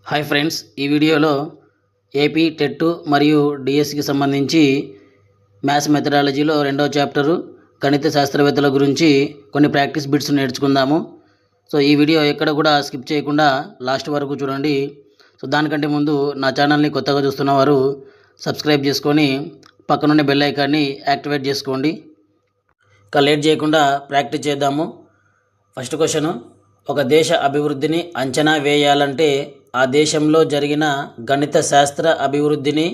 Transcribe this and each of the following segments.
Hi friends, ఈ వీడియోలో AP TET మరియు డిఎస్సికి సంబంధించి మ్యాథ్స్ మెథడాలజీలో రెండవ చాప్టరు గణిత శాస్త్రవేత్తల గురించి కొన్ని ప్రాక్టీస్ బిట్స్ నేర్చుకుందాము. సో ఈ వీడియో ఎక్కడ కూడా స్కిప్ చేయకుండా లాస్ట్ వరకు చూడండి. సో దానికంటే ముందు నా ఛానల్ని కొత్తగా చూస్తున్నవారు సబ్స్క్రైబ్ చేసుకొని పక్కనుండే బెల్ ఐకాన్ని యాక్టివేట్ చేసుకోండి. ఇక లేట్ చేయకుండా ప్రాక్టీస్ చేద్దాము. ఫస్ట్ క్వశ్చన్, ఒక దేశ అభివృద్ధిని అంచనా వేయాలంటే ఆ దేశంలో జరిగిన గణిత శాస్త్ర అభివృద్ధిని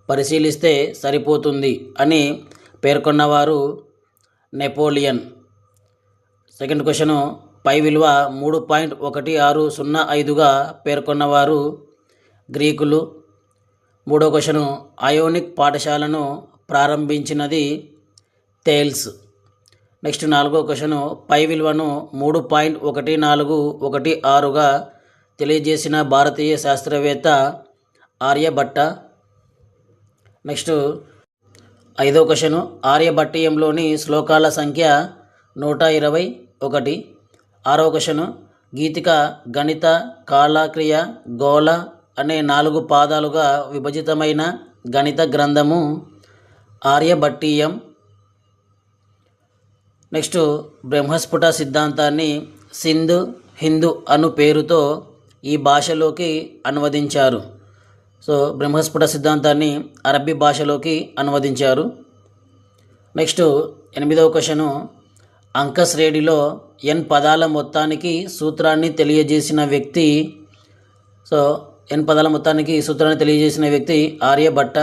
పరిశీలిస్తే సరిపోతుంది అని పేర్కొన్నవారు నెపోలియన్. సెకండ్ క్వశ్చను, పై విలువ 3.1605గా పేర్కొన్నవారు గ్రీకులు. మూడో క్వశ్చను, అయోనిక్ పాఠశాలను ప్రారంభించినది థేల్స్. నెక్స్ట్ నాలుగో క్వశ్చను, పై విలువను 3.1416గా తెలియజేసిన భారతీయ శాస్త్రవేత్త ఆర్యభట్ట. నెక్స్ట్ ఐదో క్వశ్చను, ఆర్యభట్టీయంలోని శ్లోకాల సంఖ్య 121. ఆరో క్వశ్చను, గీతిక గణిత కాలక్రియ గోళ అనే 4 పాదాలుగా విభజితమైన గణిత గ్రంథము ఆర్యభట్టీయం. నెక్స్ట్ బ్రహ్మస్ఫుట సిద్ధాంతాన్ని సింధ్ హిందూ అను పేరుతో ఈ భాషలోకి అనువదించారు. సో బ్రహ్మస్ఫుట సిద్ధాంతాన్ని అరబ్బీ భాషలోకి అనువదించారు. నెక్స్ట్ 8వ క్వశ్చను, అంకశ్రేణిలో n పదాల మొత్తానికి సూత్రాన్ని తెలియజేసిన వ్యక్తి. సో n పదాల మొత్తానికి సూత్రాన్ని తెలియజేసిన వ్యక్తి ఆర్యభట్ట.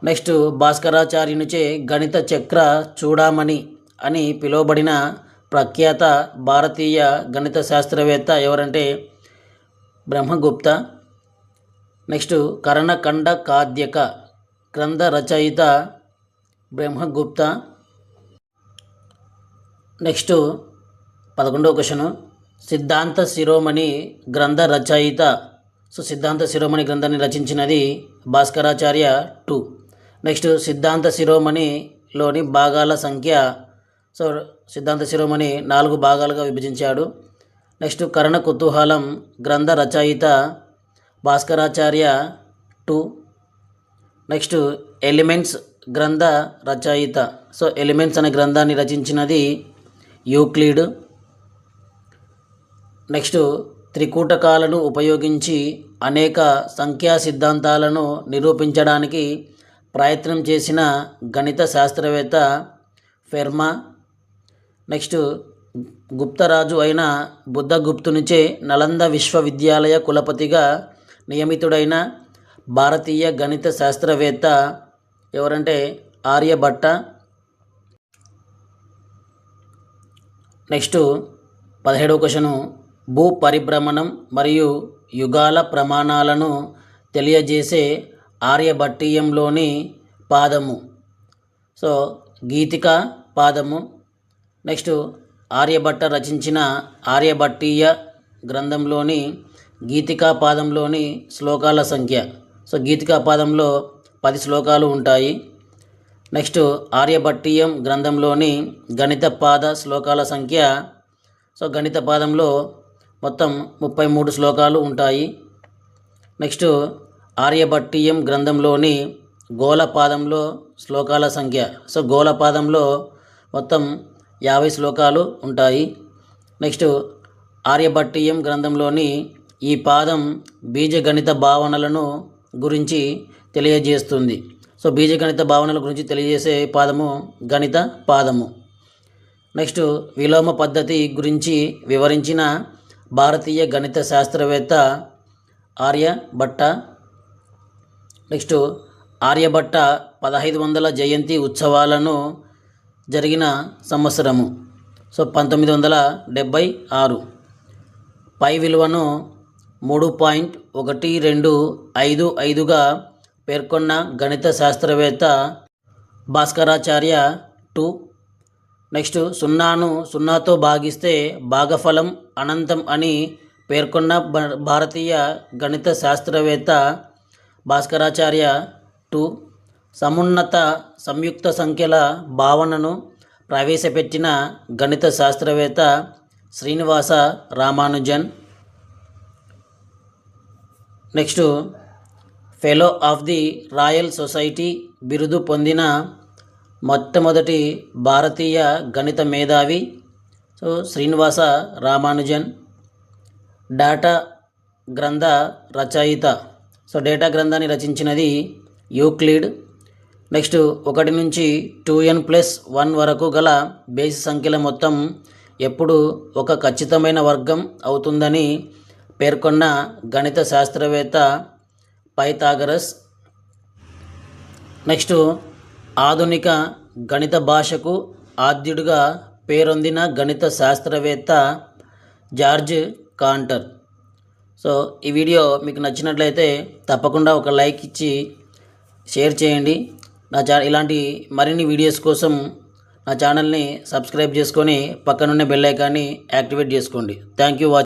నెక్స్ట్ భాస్కరాచార్యునిచే గణిత చక్ర చూడామణి అని పిలువబడిన ప్రఖ్యాత భారతీయ గణిత శాస్త్రవేత్త ఎవరంటే బ్రహ్మగుప్త. నెక్స్ట్ కరణఖండ కాద్యక గ్రంథ రచయిత బ్రహ్మగుప్త. నెక్స్ట్ 11వ క్వశ్చను, సిద్ధాంత శిరోమణి గ్రంథ రచయిత. సో సిద్ధాంత శిరోమణి గ్రంథాన్ని రచించినది భాస్కరాచార్య 2. నెక్స్ట్ సిద్ధాంత శిరోమణిలోని భాగాల సంఖ్య. సో సిద్ధాంత శిరోమణి 4 భాగాలుగా విభజించాడు. నెక్స్ట్ కరణ కుతూహలం గ్రంథ రచయిత భాస్కరాచార్య 2. నెక్స్ట్ ఎలిమెంట్స్ గ్రంథ రచయిత. సో ఎలిమెంట్స్ అనే గ్రంథాన్ని రచించినది యూక్లిడ్. నెక్స్ట్ త్రికూటకాలను ఉపయోగించి అనేక సంఖ్యా సిద్ధాంతాలను నిరూపించడానికి ప్రయత్నం చేసిన గణిత శాస్త్రవేత్త ఫెర్మా. నెక్స్ట్ గుప్తరాజు అయిన బుద్ధగుప్తునిచే నలంద విశ్వవిద్యాలయ కులపతిగా నియమితుడైన భారతీయ గణిత శాస్త్రవేత్త ఎవరంటే ఆర్యభట్ట. నెక్స్ట్ 17వ క్వశ్చను, భూ పరిభ్రమణం మరియు యుగాల ప్రమాణాలను తెలియజేసే ఆర్యభట్టీయంలోని పాదము. సో గీతిక పాదము. నెక్స్ట్ ఆర్యభట్ట రచించిన ఆర్యభట్టీయ గ్రంథంలోని గీతికా పాదంలోని శ్లోకాల సంఖ్య. సో గీతికా పాదంలో 10 శ్లోకాలు ఉంటాయి. నెక్స్ట్ ఆర్యభట్టీయం గ్రంథంలోని గణిత పాద శ్లోకాల సంఖ్య. సో గణిత పాదంలో మొత్తం 33 శ్లోకాలు ఉంటాయి. నెక్స్ట్ ఆర్యభట్టీయం గ్రంథంలోని గోళపాదంలో శ్లోకాల సంఖ్య. సో గోళపాదంలో మొత్తం 50 శ్లోకాలు ఉంటాయి. నెక్స్ట్ ఆర్యభట్టీయం గ్రంథంలోని ఈ పాదం బీజగణిత భావనలను గురించి తెలియజేస్తుంది. సో బీజగణిత భావనల గురించి తెలియజేసే పాదము గణిత పాదము. నెక్స్ట్ విలోమ పద్ధతి గురించి వివరించిన భారతీయ గణిత శాస్త్రవేత్త ఆర్యభట్ట. నెక్స్ట్ ఆర్యభట్ట 1500 జయంతి ఉత్సవాలను జరిగిన సంవత్సరము. సో 1976. పై విలువను 3.1255గా పేర్కొన్న గణిత శాస్త్రవేత్త భాస్కరాచార్య 2. నెక్స్ట్ 0ను 0తో భాగిస్తే భాగఫలం అనంతం అని పేర్కొన్న భారతీయ గణిత శాస్త్రవేత్త భాస్కరాచార్య 2. సమున్నత సంయుక్త సంఖ్యల భావనను ప్రవేశపెట్టిన గణిత శాస్త్రవేత్త Srinivasa Ramanujan. Next fellow of the royal society బిరుదు పొందిన మొట్టమొదటి భారతీయ గణిత మేధావి శ్రీనివాస రామానుజన్. డేటా గ్రంథ రచయిత డేటా గ్రంథాన్ని రచించినది యూక్లిడ్. నెక్స్ట్ 1 నుంచి 2n+1 వరకు గల బేసి సంఖ్యల మొత్తం ఎప్పుడు ఒక ఖచ్చితమైన వర్గం అవుతుందని పేర్కొన్న గణిత శాస్త్రవేత్త పైథాగరస్. నెక్స్ట్ ఆధునిక గణిత భాషకు ఆద్యుడిగా పేరొందిన గణిత శాస్త్రవేత్త జార్జ్ కాంటర్. ఈ వీడియో మీకు నచ్చినట్లయితే తప్పకుండా ఒక లైక్ ఇచ్చి షేర్ చేయండి. ఇలాంటి మరిన్ని వీడియోస్ కోసం నా ఛానల్ని సబ్స్క్రైబ్ చేసుకొని పక్కనున్న బెల్ ఐకాన్ని యాక్టివేట్ చేసుకోండి. Thank you watching.